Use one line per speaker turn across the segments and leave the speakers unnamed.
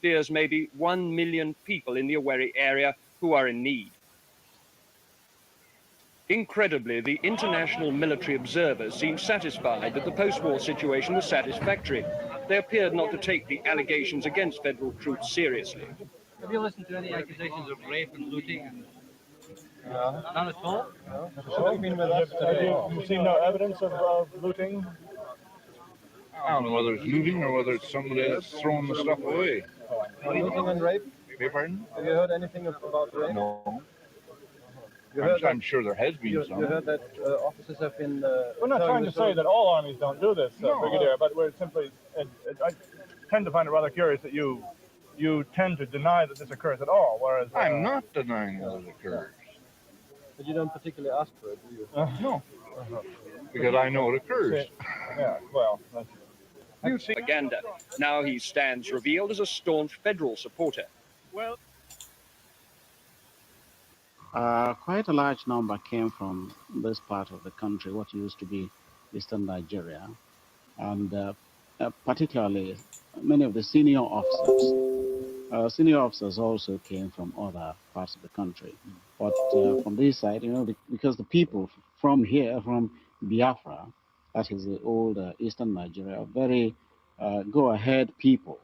There's maybe 1 million people in the Owerri area who are in need. Incredibly, the international military observers seemed satisfied that the post-war situation was satisfactory. They appeared not to take the allegations against federal troops seriously.
Have you listened to any accusations of rape and looting? None at all?
Have you seen no evidence of looting?
I don't know whether it's looting or whether it's somebody that's throwing the stuff away.
Looting and rape?
Pardon?
Have you heard anything about rape?
No.
I'm
sure there has been some.
You heard that officers have been... we're not trying to say that all armies don't do this, Brigadier, but we're simply... I tend to find it rather curious that you tend to deny that this occurs at all, whereas...
I'm not denying that it occurs.
But you don't particularly ask for it, do you?
No. Because I know it occurs.
Yeah, well...
Propaganda. Now he stands revealed as a staunch federal supporter.
Well...
Quite a large number came from this part of the country, what used to be eastern Nigeria, and particularly many of the senior officers. Senior officers also came from other parts of the country. But from this side, because the people from here, from Briafra, that is the old eastern Nigeria, are very go-ahead people,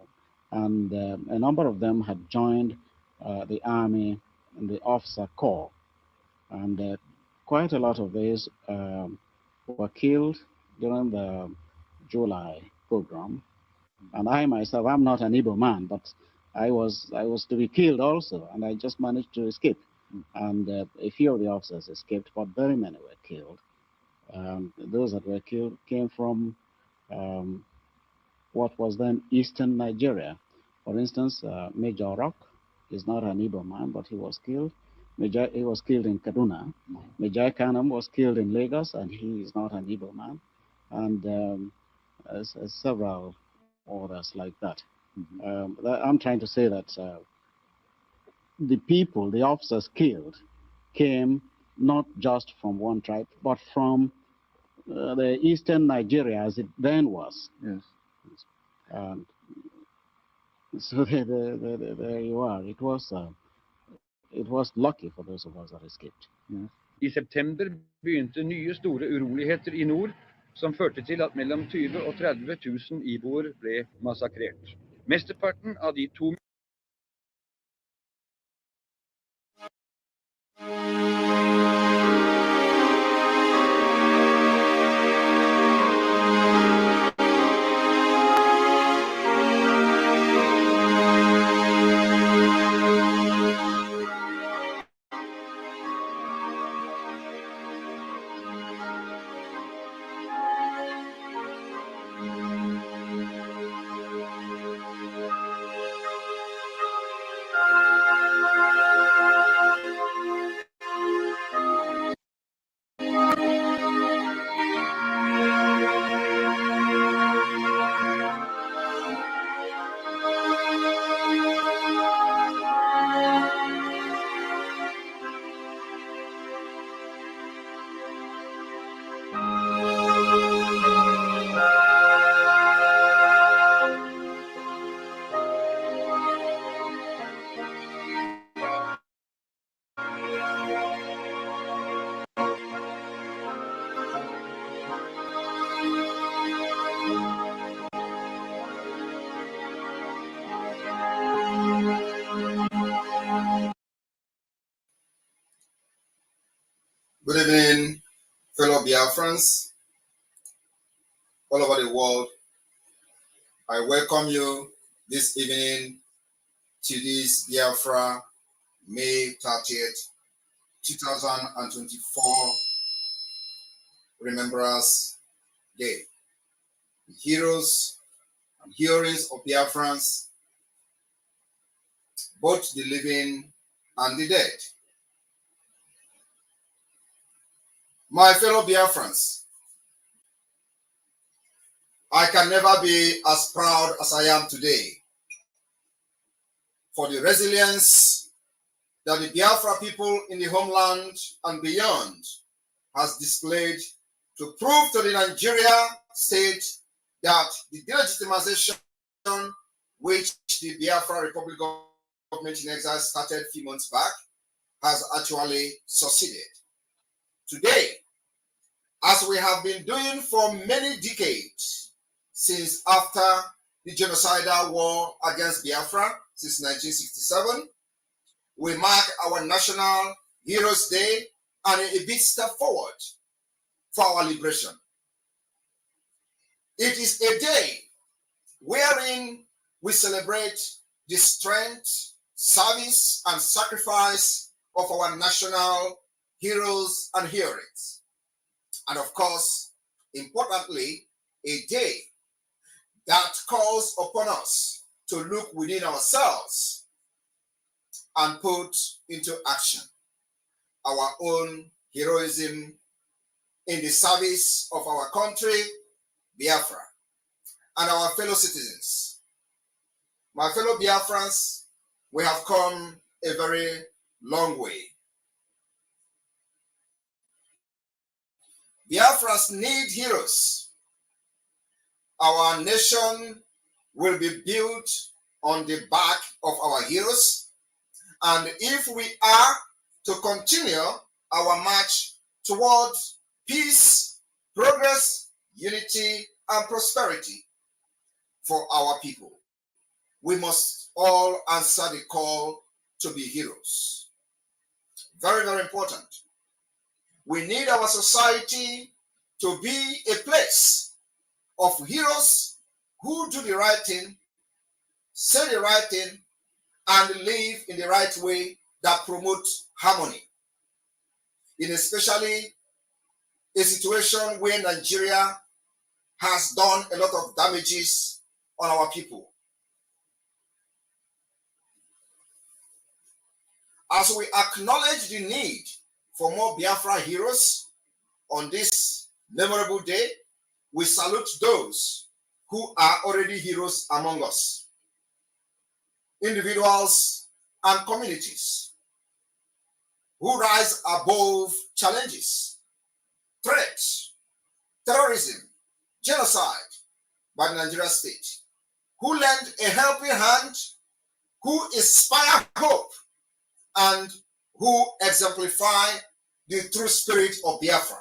and a number of them had joined the army and the officer corps, and quite a lot of these were killed during the July program. And I myself, I'm not an Igbo man, but I was to be killed also, and I just managed to escape. And a few of the officers escaped, but very many were killed. Those that were killed came from what was then eastern Nigeria. For instance, Major Rock is not an Igbo man, but he was killed. He was killed in Kaduna. Major Kanam was killed in Lagos, and he is not an Igbo man. And several others like that. I'm trying to say that the people, the officers killed, came not just from one tribe, but from the eastern Nigeria as it then was.
Yes.
And so there you are. It was lucky for those of us that escaped.
Yes.
I september begynte nye store uroligheter i nord, som førte til at mellom 20 og 30 000 iboer ble massakrert. Mesteparten av de 2
Good evening, fellow Biafrans all over the world. I welcome you this evening to this Biafra May 30th, 2024 Remembrance Day. The heroes and heroines of Biafrans, both the living and the dead. My fellow Biafrans, I can never be as proud as I am today for the resilience that the Biafra people in the homeland and beyond has displayed to prove to the Nigeria state that the delegitimization which the Biafra Republic government in exile started a few months back, has actually succeeded. Today, as we have been doing for many decades, since after the genocidal war against Biafra, since 1967, we mark our National Heroes Day and a big step forward for our liberation. It is a day wherein we celebrate the strength, service, and sacrifice of our national heroes and heroines. And of course, importantly, a day that calls upon us to look within ourselves and put into action our own heroism in the service of our country, Biafra, and our fellow citizens. My fellow Biafrans, we have come a very long way. Biafrans need heroes. Our nation will be built on the back of our heroes. And if we are to continue our march towards peace, progress, unity, and prosperity for our people, we must all answer the call to be heroes. Very, very important. We need our society to be a place of heroes who do the right thing, say the right thing, and live in the right way that promotes harmony. In especially a situation where Nigeria has done a lot of damages on our people. As we acknowledge the need for more Biafra heroes on this memorable day, we salute those who are already heroes among us, individuals and communities who rise above challenges, threats, terrorism, genocide by the Nigerian state, who lend a helping hand, who inspire hope, and who exemplify the true spirit of Biafra.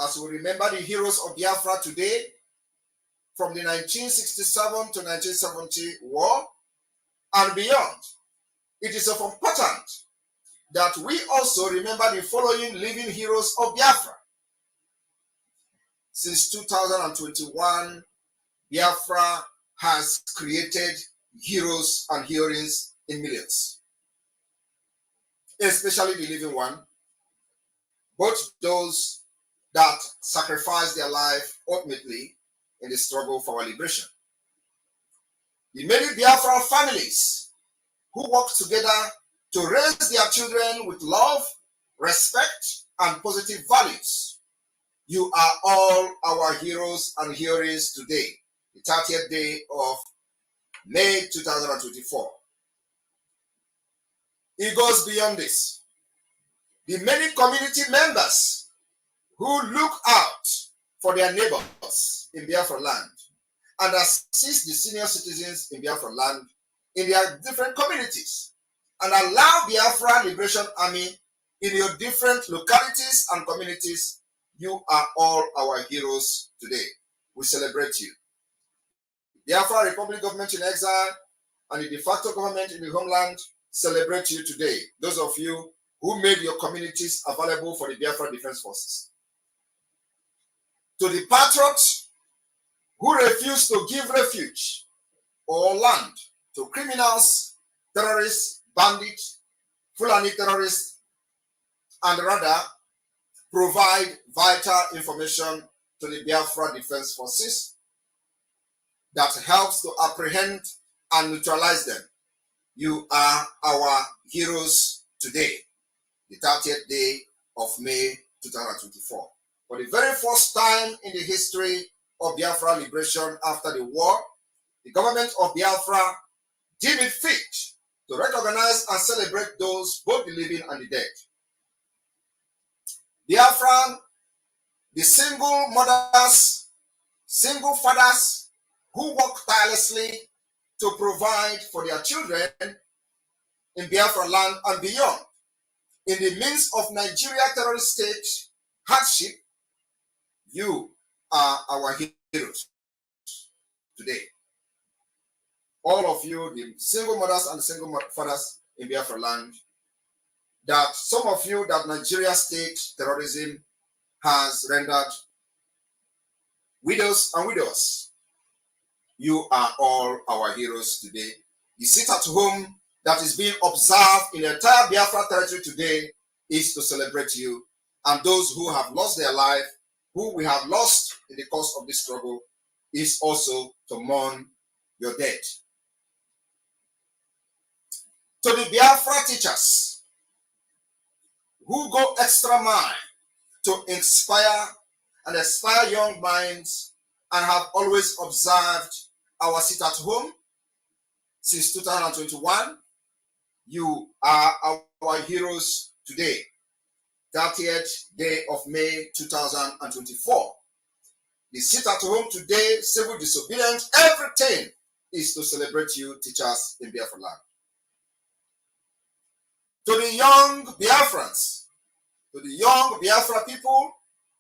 As we remember the heroes of Biafra today, from the 1967 to 1970 war and beyond, it is of importance that we also remember the following living heroes of Biafra. Since 2021, Biafra has created heroes and heroines in millions, especially the living one, both those that sacrifice their life ultimately in the struggle for our liberation. The many Biafra families who work together to raise their children with love, respect, and positive values. You are all our heroes and heroines today, the 30th day of May 2024. It goes beyond this. The many community members who look out for their neighbors in Biafra land and assist the senior citizens in Biafra land in their different communities and allow Biafra Liberation Army in your different localities and communities. You are all our heroes today. We celebrate you. Biafra Republic government in exile and the de facto government in the homeland celebrate you today. Those of you who made your communities available for the Biafra Defense Forces. To the patriots who refuse to give refuge or land to criminals, terrorists, bandits, Fulani terrorists, and rather provide vital information to the Biafra Defense Forces that helps to apprehend and neutralize them. You are our heroes today, the 30th day of May 2024. For the very first time in the history of Biafra liberation after the war, the government of Biafra deemed it fit to recognize and celebrate those, both the living and the dead. Biafra, the single mothers, single fathers, who work tirelessly to provide for their children in Biafra land and beyond. In the midst of Nigeria terrorist state hardship, you are our heroes today. All of you, the single mothers and single fathers in Biafra land, that some of you that Nigeria state terrorism has rendered widows and widowers, you are all our heroes today. The sit at home that is being observed in the entire Biafra territory today is to celebrate you, and those who have lost their life, who we have lost in the course of this struggle, is also to mourn your dead. To the Biafra teachers who go extra mile to inspire and aspire young minds and have always observed our sit at home since 2021, you are our heroes today. 30th day of May 2024. The sit at home today, civil disobedience, everything is to celebrate you, teachers in Biafra land. To the young Biafrans, to the young Biafra people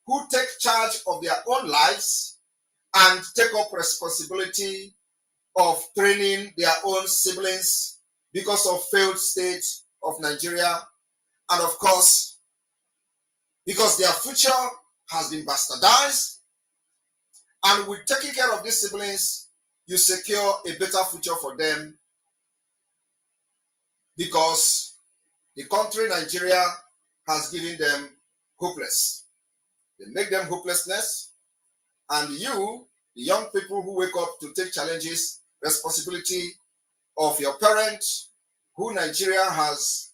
who take charge of their own lives and take up responsibility of training their own siblings because of failed state of Nigeria, and of course, because their future has been bastardized, and with taking care of these siblings, you secure a better future for them, because the country Nigeria has given them hopeless. They make them hopelessness, and you, the young people who wake up to take challenges, responsibility of your parents, who Nigeria has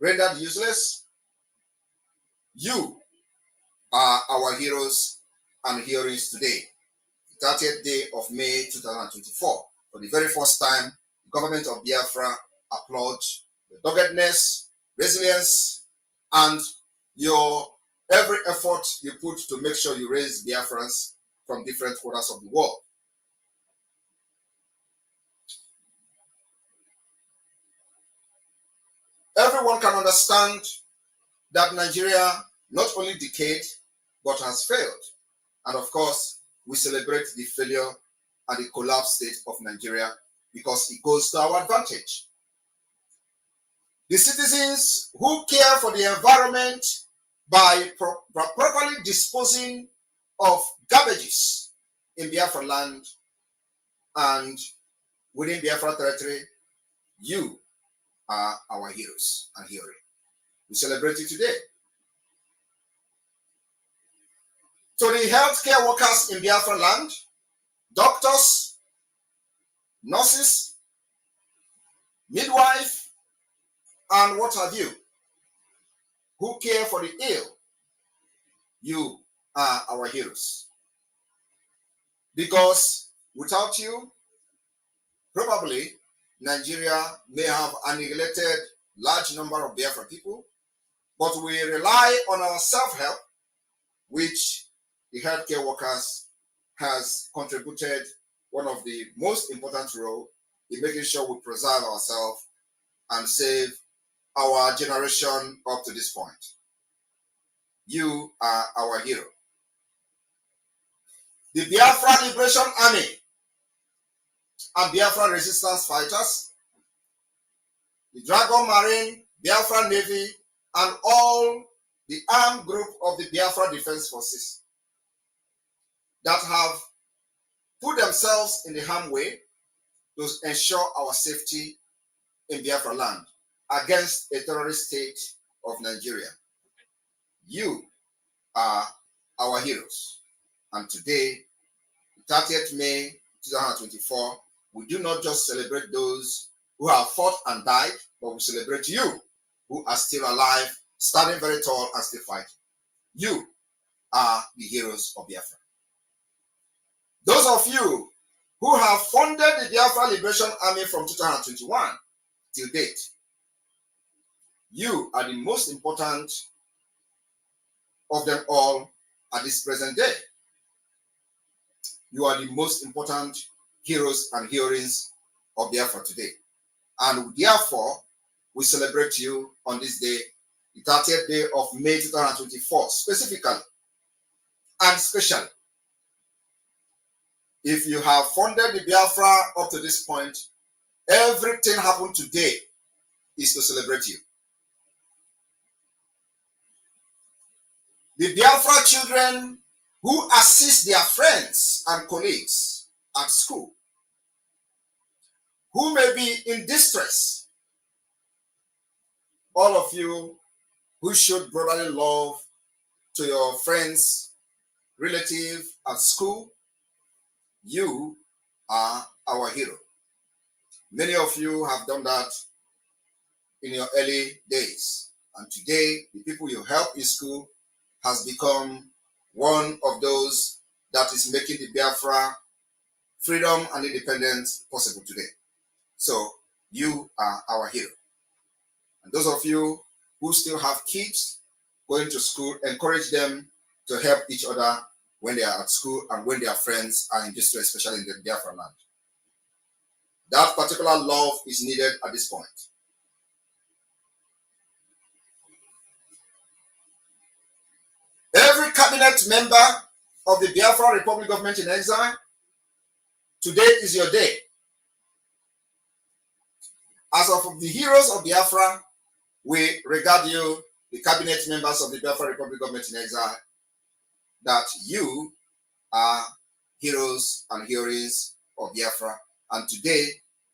rendered useless, you are our heroes and heroines today. The 30th day of May 2024. For the very first time, the government of Biafra applauds the doggedness, resilience, and your every effort you put to make sure you raise Biafrans from different corners of the world. Everyone can understand that Nigeria not only decayed, but has failed. And of course, we celebrate the failure and the collapsed state of Nigeria because it goes to our advantage. The citizens who care for the environment by properly disposing of garbages in Biafra land and within Biafra territory, you are our heroes and heroes. We celebrate you today. To the healthcare workers in Biafra land, doctors, nurses, midwife, and what have you, who care for the ill, you are our heroes. Because without you, probably Nigeria may have annihilated large number of Biafra people, but we rely on our self-help, which the healthcare workers has contributed one of the most important role in making sure we preserve ourselves and save our generation up to this point. You are our hero. The Biafra Liberation Army and Biafra resistance fighters, the Dragon Marine, Biafra Navy, and all the armed group of the Biafra Defense Forces that have put themselves in the harm way to ensure our safety in Biafra land against a terrorist state of Nigeria. You are our heroes. And today, 30th May 2024, we do not just celebrate those who have fought and died, but we celebrate you who are still alive, standing very tall and still fighting. You are the heroes of Biafra. Those of you who have funded the Biafra Liberation Army from 2021 till date, you are the most important of them all at this present day. You are the most important heroes and heroines of Biafra today. And therefore, we celebrate you on this day, the 30th day of May 2024, specifically and specially. If you have funded the Biafra up to this point, everything happened today is to celebrate you. The Biafra children who assist their friends and colleagues at school, who may be in distress, all of you who showed brotherly love to your friends, relatives at school, you are our hero. Many of you have done that in your early days. And today, the people you help in school has become one of those that is making the Biafra freedom and independence possible today. So you are our hero. And those of you who still have kids going to school, encourage them to help each other when they are at school and when their friends are in distress, especially in the Biafra land. That particular love is needed at this point. Every cabinet member of the Biafra Republic government in exile, today is your day. As of the heroes of Biafra, we regard you, the cabinet members of the Biafra Republic government in exile, that you are heroes and heroines of Biafra. And today,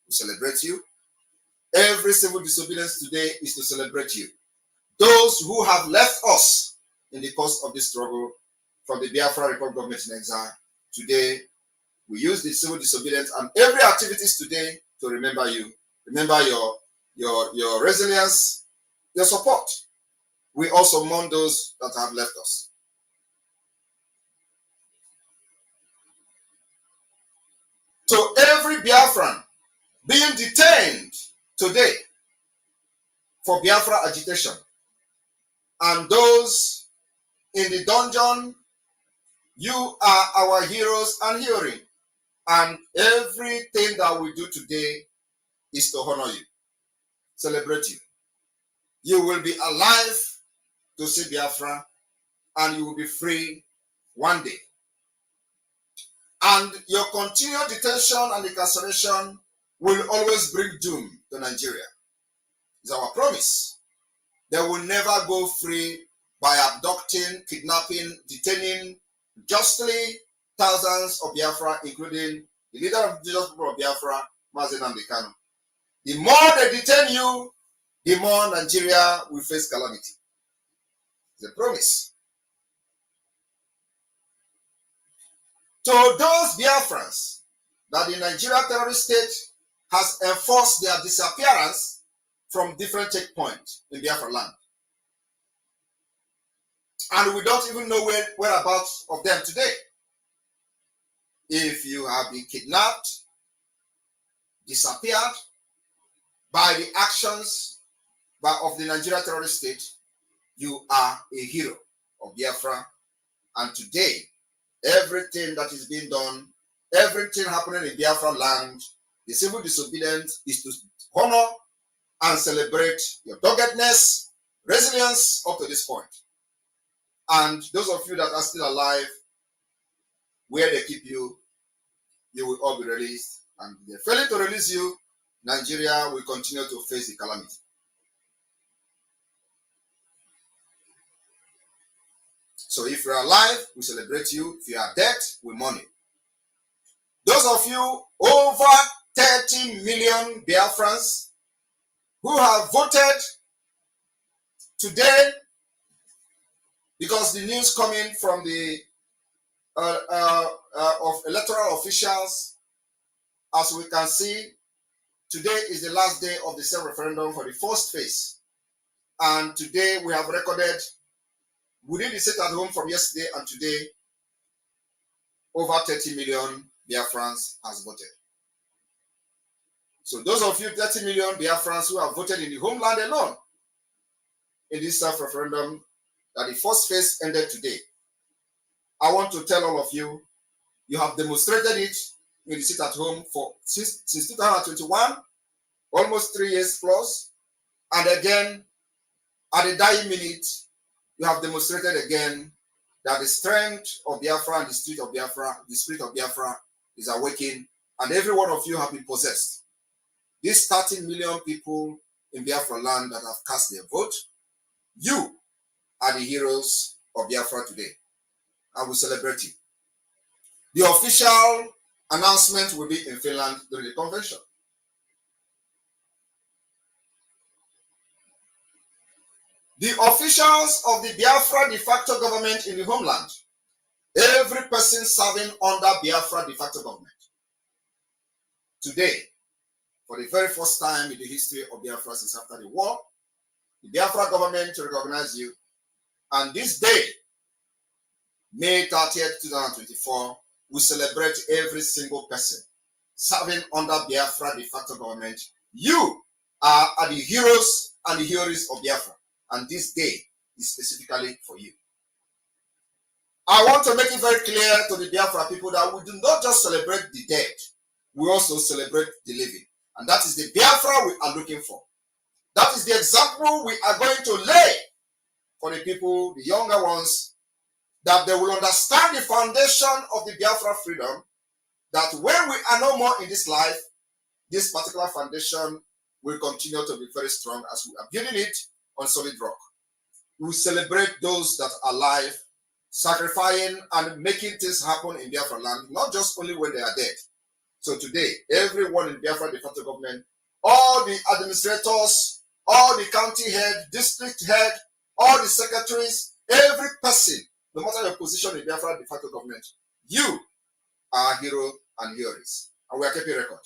we celebrate you. Every civil disobedience today is to celebrate you. Those who have left us in the course of this struggle from the Biafra Republic government in exile, today, we use the civil disobedience and every activities today to remember you. Remember your resilience, your support. We also mourn those that have left us. To every Biafran being detained today for Biafra agitation, and those in the dungeon, you are our heroes and heroine. And everything that we do today is to honor you, celebrate you. You will be alive to see Biafra, and you will be free one day. And your continued detention and incarceration will always bring doom to Nigeria. It's our promise. They will never go free by abducting, kidnapping, detaining justly thousands of Biafra, including the leader of the Jesus people of Biafra, Mazen Amdekano. The more they detain you, the more Nigeria will face calamity. It's a promise. To those Biafrans that the Nigeria terrorist state has enforced their disappearance from different checkpoints in Biafra land, and we don't even know whereabouts of them today. If you have been kidnapped, disappeared by the actions of the Nigeria terrorist state, you are a hero of Biafra. And today, everything that is being done, everything happening in Biafra land, the civil disobedience is to honor and celebrate your doggedness, resilience up to this point. And those of you that are still alive, where they keep you, you will all be released. And if they're failing to release you, Nigeria will continue to face the calamity. So if you're alive, we celebrate you. If you are dead, we mourn you. Those of you, over 30 million Biafrans who have voted today, because the news coming from the of electoral officials, as we can see, today is the last day of the self-referendum for the first phase. And today we have recorded, within the state at home from yesterday and today, over 30 million Biafrans has voted. So those of you 30 million Biafrans who have voted in the homeland alone in this self-referendum, that the first phase ended today, I want to tell all of you, you have demonstrated it, in the sit at home since 2021, almost 3 years plus. And again, at the dying minute, you have demonstrated again that the strength of Biafra and the spirit of Biafra is awakened, and every one of you have been possessed. These 30 million people in Biafra land that have cast their vote, you are the heroes of Biafra today. I will celebrate you. The official announcement will be in Finland during the convention. The officials of the Biafra de facto government in the homeland, every person serving under Biafra de facto government, today, for the very first time in the history of Biafra since after the war, the Biafra government recognize you. And this day, May 30th, 2024, we celebrate every single person serving under Biafra de facto government. You are the heroes and the heroes of Biafra. And this day is specifically for you. I want to make it very clear to the Biafra people that we do not just celebrate the dead, we also celebrate the living. And that is the Biafra we are looking for. That is the example we are going to lay for the people, the younger ones, that they will understand the foundation of the Biafra freedom, that when we are no more in this life, this particular foundation will continue to be very strong as we are building it on solid rock. We will celebrate those that are alive, sacrificing and making things happen in Biafra land, not just only when they are dead. So today, everyone in Biafra de facto government, all the administrators, all the county head, district head, all the secretaries, every person, no matter your position in Biafra de facto government, you are a hero and heroes. And we are keeping record.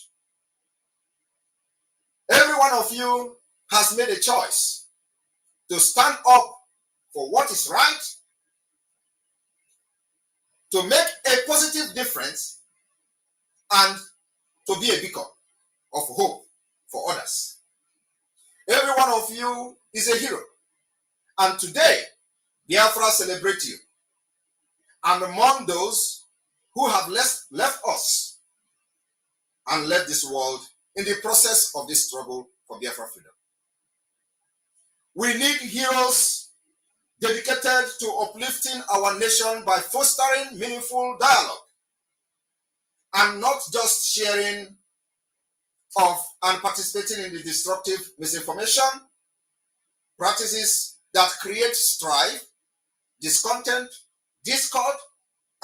Every one of you has made a choice to stand up for what is right, to make a positive difference, and to be a beacon of hope for others. Every one of you is a hero. And today, Biafra celebrates you. And among those who have left us and left this world in the process of this struggle for Biafra freedom. We need heroes dedicated to uplifting our nation by fostering meaningful dialogue and not just sharing of and participating in the destructive misinformation practices that create strife, discontent, discord,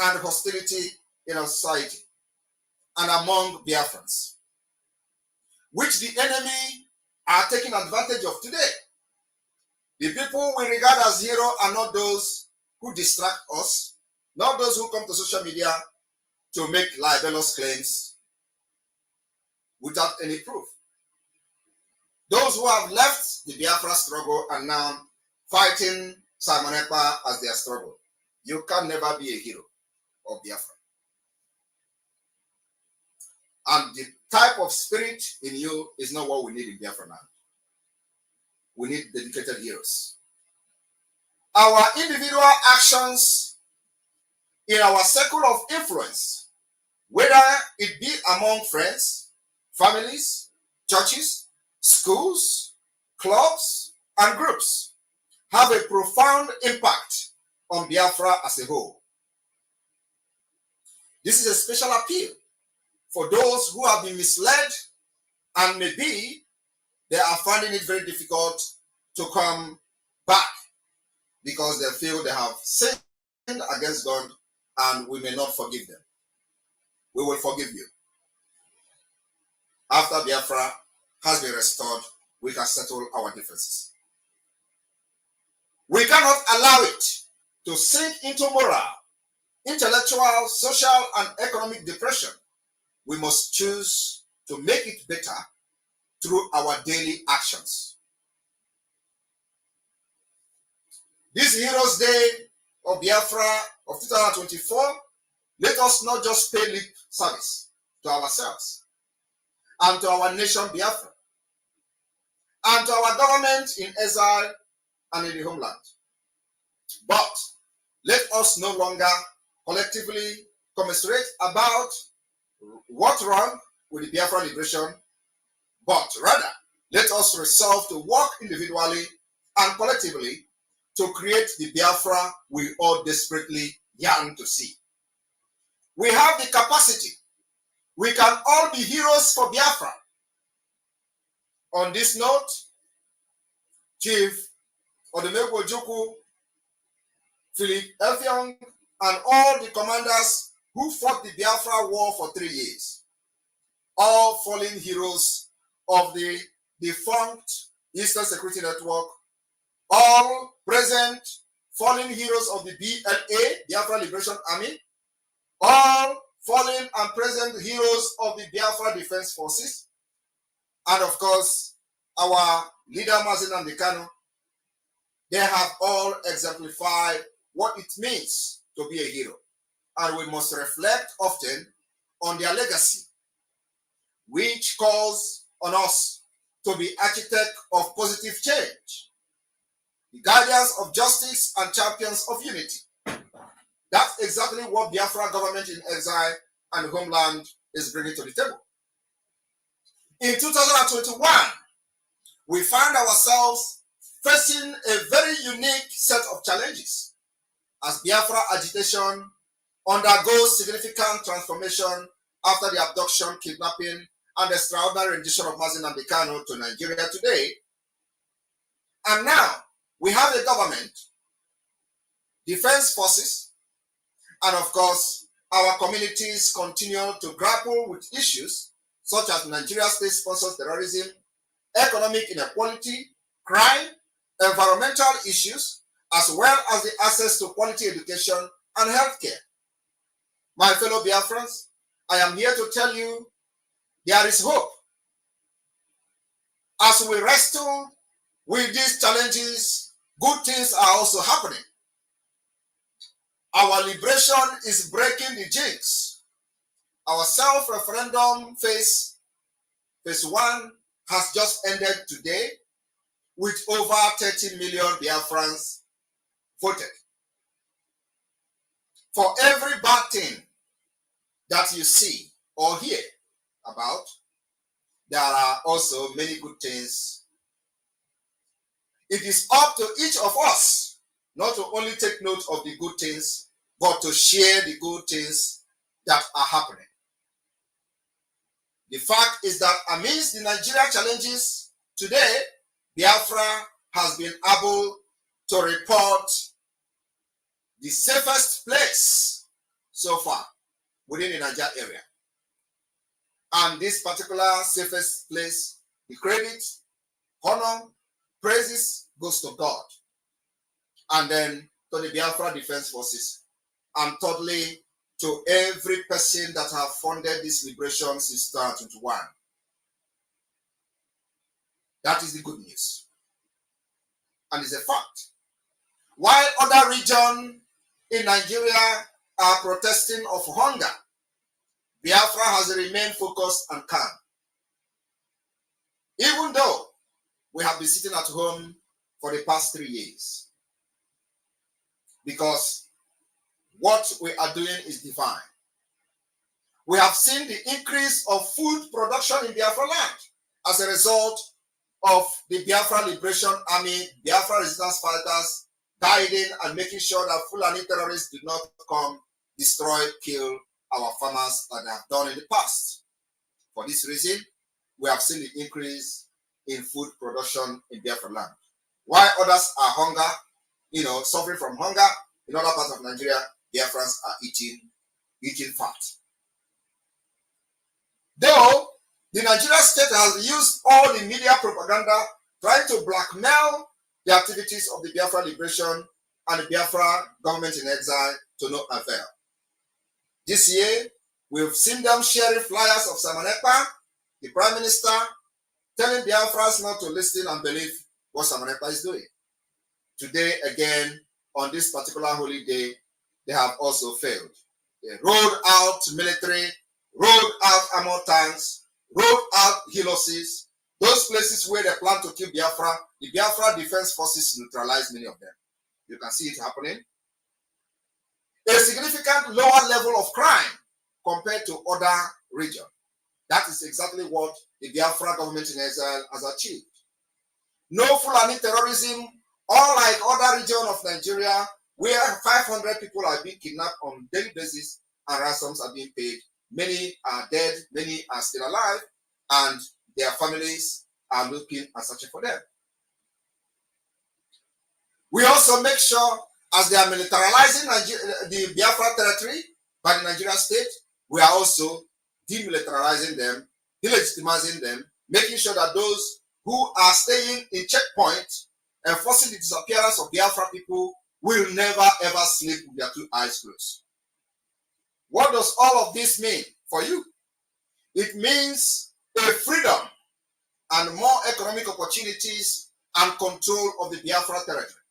and hostility in our society and among Biafrans, which the enemy are taking advantage of today. The people we regard as heroes are not those who distract us, not those who come to social media to make libelous claims without any proof. Those who have left the Biafra struggle and now fighting Simon Ekpa as their struggle. You can never be a hero of Biafra. And the type of spirit in you is not what we need in Biafra land. We need dedicated heroes. Our individual actions in our circle of influence, whether it be among friends, families, churches, schools, clubs, and groups, have a profound impact on Biafra as a whole. This is a special appeal for those who have been misled and maybe they are finding it very difficult to come back because they feel they have sinned against God and we may not forgive them. We will forgive you. After Biafra has been restored, we can settle our differences. We cannot allow it to sink into moral, intellectual, social, and economic depression. We must choose to make it better through our daily actions. This Heroes Day of Biafra of 2024, let us not just pay lip service to ourselves and to our nation Biafra and to our government in exile and in the homeland. But let us no longer collectively commiserate about what's wrong with the Biafra liberation, but rather let us resolve to work individually and collectively to create the Biafra we all desperately yearn to see. We have the capacity. We can all be heroes for Biafra. On this note, Chief Odemegwu Ojukwu, Philip Effiong, and all the commanders who fought the Biafra war for 3 years, all fallen heroes of the defunct Eastern Security Network, all present fallen heroes of the BLA, Biafra Liberation Army, all fallen and present heroes of the Biafra Defense Forces, and of course, our leader Mazi Nnamdi Kanu. They have all exemplified what it means to be a hero. And we must reflect often on their legacy, which calls on us to be architects of positive change, the guardians of justice and champions of unity. That's exactly what Biafra government in exile and homeland is bringing to the table. In 2021, we find ourselves facing a very unique set of challenges as Biafra agitation undergoes significant transformation after the abduction, kidnapping, and extraordinary rendition of Mazi Nnamdi Kanu to Nigeria today. And now we have a government, defense forces, and of course, our communities continue to grapple with issues such as Nigeria's state-sponsored terrorism, economic inequality, crime, environmental issues, as well as the access to quality education and healthcare. My fellow Biafrans, I am here to tell you there is hope. As we wrestle with these challenges, good things are also happening. Our liberation is breaking the jinx. Our self-referendum phase 1 has just ended today with over 30 million Biafrans voted. For every bad thing that you see or hear about, there are also many good things. It is up to each of us not to only take note of the good things, but to share the good things that are happening. The fact is that amidst the Nigeria challenges today, Biafra has been able to report the safest place so far within the Nigeria area. And this particular safest place, the credit, honor, praises goes to God. And then to the Biafra Defense Forces. And thirdly, to every person that have funded this liberation since 2021. That is the good news. And it's a fact. While other regions in Nigeria are protesting of hunger, Biafra has remained focused and calm. Even though we have been sitting at home for the past 3 years. Because what we are doing is divine. We have seen the increase of food production in Biafra land as a result of the Biafra Liberation Army, Biafra resistance fighters guiding and making sure that Fulani terrorists do not come, destroy, kill our farmers that they have done in the past. For this reason, we have seen the increase in food production in Biafra land. While others are suffering from hunger in other parts of Nigeria, Biafrans are eating fat. Though the Nigerian state has used all the media propaganda trying to blackmail the activities of the Biafra Liberation and the Biafra government in exile to no avail. This year, we've seen them sharing flyers of Simon Ekpa, the Prime Minister, telling Biafrans not to listen and believe what Simon Ekpa is doing. Today, again, on this particular holy day, they have also failed. They rolled out military, rolled out armor tanks, rolled out helices, those places where they plan to kill Biafra. The Biafra Defense Forces neutralized many of them. You can see it happening. A significant lower level of crime compared to other regions. That is exactly what the Biafra government in exile has achieved. No Fulani terrorism, unlike other regions of Nigeria, where 500 people are being kidnapped on a daily basis and ransoms are being paid. Many are dead, many are still alive, and their families are looking and searching for them. We also make sure, as they are militarizing the Biafra territory by the Nigerian state, we are also demilitarizing them, delegitimizing them, making sure that those who are staying in checkpoints and forcing the disappearance of Biafra people will never ever sleep with their two eyes closed. What does all of this mean for you? It means a freedom and more economic opportunities and control of the Biafra territory.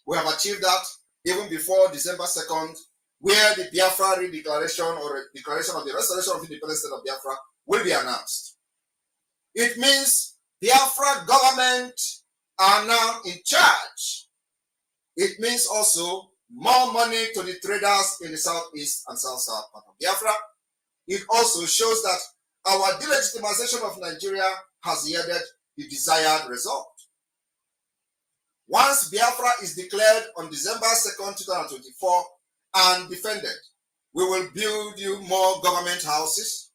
We have achieved that even before December 2nd, where the Biafra redeclaration or declaration of the restoration of independent state of Biafra will be announced. It means Biafra government are now in charge. It means also more money to the traders in the southeast and south-south part of Biafra. It also shows that our delegitimization of Nigeria has yielded the desired result. Once Biafra is declared on December 2nd, 2024 and defended, we will build you more government houses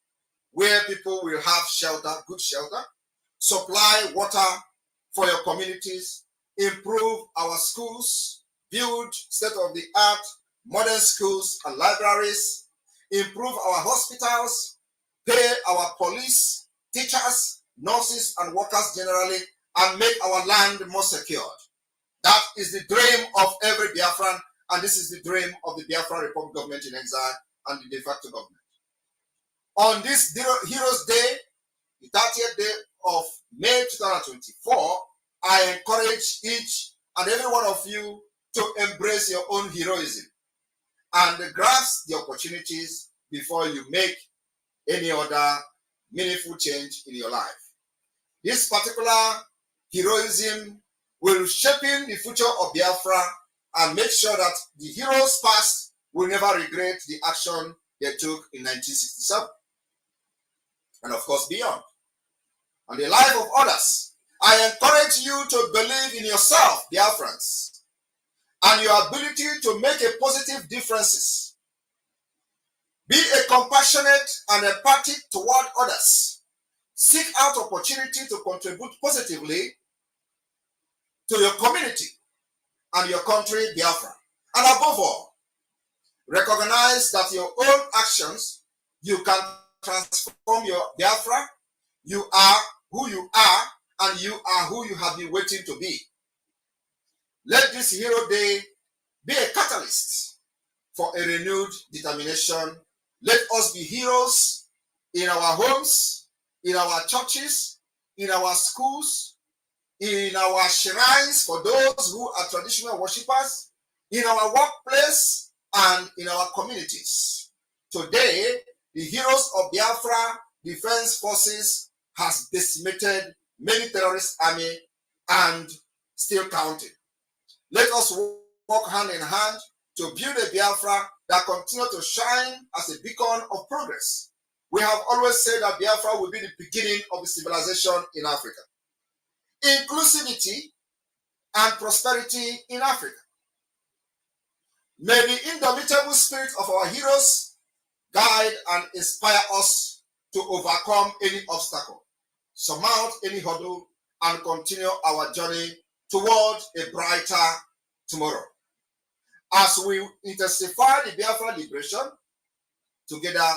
where people will have shelter, good shelter, supply water for your communities, improve our schools, build state-of-the-art modern schools and libraries, improve our hospitals, pay our police, teachers, nurses, and workers generally, and make our land more secured. That is the dream of every Biafran, and this is the dream of the Biafra Republic government in exile and the de facto government. On this Heroes Day, the 30th day of May 2024, I encourage each and every one of you to embrace your own heroism and grasp the opportunities before you make any other meaningful change in your life. This particular heroism will shape in the future of Biafra and make sure that the heroes past will never regret the action they took in 1967 and of course beyond. And the life of others, I encourage you to believe in yourself, Biafrans, and your ability to make a positive differences. Be a compassionate and empathic toward others. Seek out opportunity to contribute positively to your community and your country, Biafra. And above all, recognize that your own actions, you can transform your Biafra. You are who you are, and you are who you have been waiting to be. Let this Hero Day be a catalyst for a renewed determination. Let us be heroes in our homes, in our churches, in our schools, in our shrines for those who are traditional worshippers, in our workplace, and in our communities. Today, the heroes of Biafra Defense Forces has decimated many terrorist army and still counting. Let us work hand in hand to build a Biafra that continue to shine as a beacon of progress. We have always said that Biafra will be the beginning of the civilization in Africa. Inclusivity and prosperity in Africa. May the indomitable spirit of our heroes guide and inspire us to overcome any obstacle, surmount any hurdle, and continue our journey toward a brighter tomorrow. As we intensify the Biafra liberation, together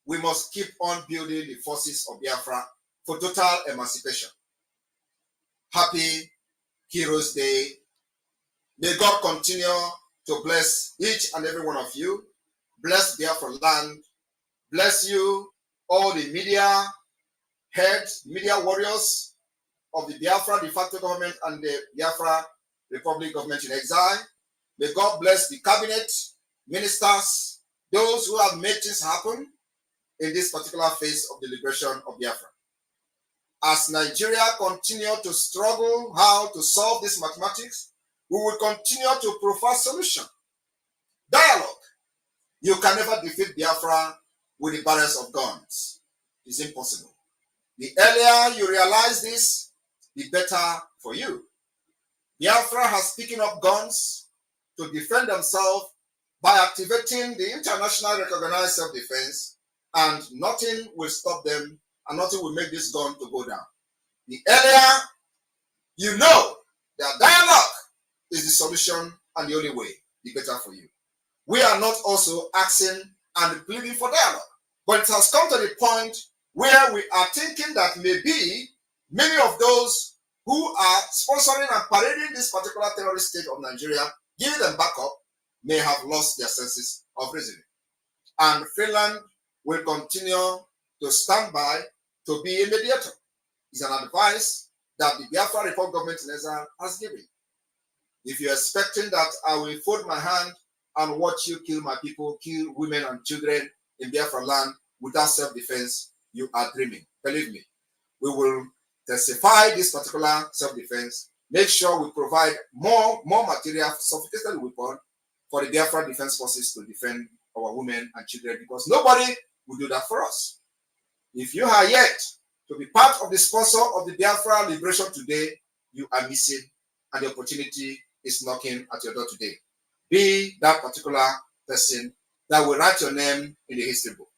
we must keep on building the forces of Biafra for total emancipation. Happy Heroes Day. May God continue to bless each and every one of you. Bless Biafra land. Bless you, all the media heads, media warriors of the Biafra de facto government and the Biafra Republic government in exile. May God bless the cabinet, ministers, those who have made things happen in this particular phase of the liberation of Biafra. As Nigeria continue to struggle how to solve this mathematics, we will continue to provide solution, dialogue, You can never defeat Biafra with the barrels of guns. It's impossible. The earlier you realize this, the better for you. Biafra has picking up guns to defend themselves by activating the internationally recognized self-defense, and nothing will stop them and nothing will make this gun to go down. The earlier you know that dialogue is the solution and the only way, the better for you. We are not also asking and pleading for dialogue, but it has come to the point where we are thinking that maybe many of those who are sponsoring and parading this particular terrorist state of Nigeria, giving them backup, may have lost their senses of reasoning. And Finland will continue to stand by to be a mediator. It's an advice that the Biafra Republic government in exile has given. If you're expecting that I will fold my hand and watch you kill my people, kill women and children in Biafra land without self-defense, you are dreaming. Believe me, we will intensify this particular self-defense, make sure we provide more material, sophisticated weapons for the Biafra defense forces to defend our women and children, because nobody will do that for us. If you are yet to be part of the sponsor of the Biafra liberation today, you are missing, and the opportunity is knocking at your door today. Be that particular person that will write your name in the history book.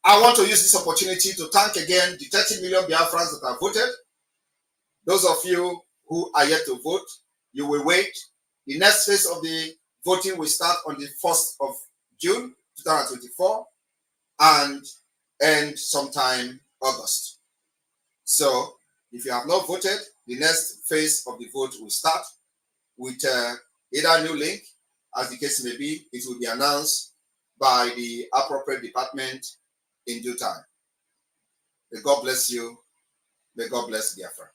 I want to use this opportunity to thank again the 30 million Biafrans that have voted. Those of you who are yet to vote, you will wait. The next phase of the voting will start on the 1st of June 2024 and end sometime August. So if you have not voted, the next phase of the vote will start with either new link, as the case may be. It will be announced by the appropriate department in due time. May God bless you. May God bless Biafra.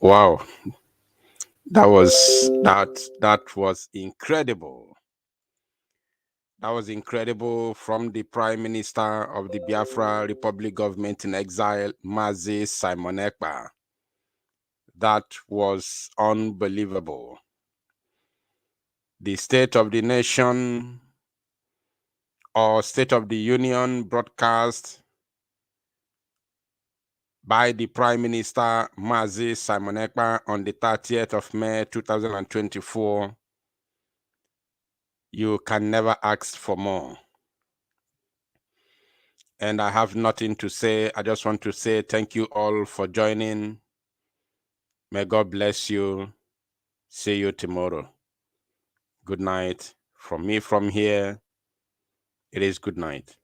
Wow. That was incredible. That was incredible from the Prime Minister of the Biafra Republic government in exile, Mazi Simon Ekpa. That was unbelievable. The State of the Nation or State of the Union broadcast by the Prime Minister Mazi Simon Ekpa on the 30th of May 2024. You can never ask for more. And I have nothing to say. I just want to say thank you all for joining. May God bless you. See you tomorrow. Good night. From me from here, it is good night.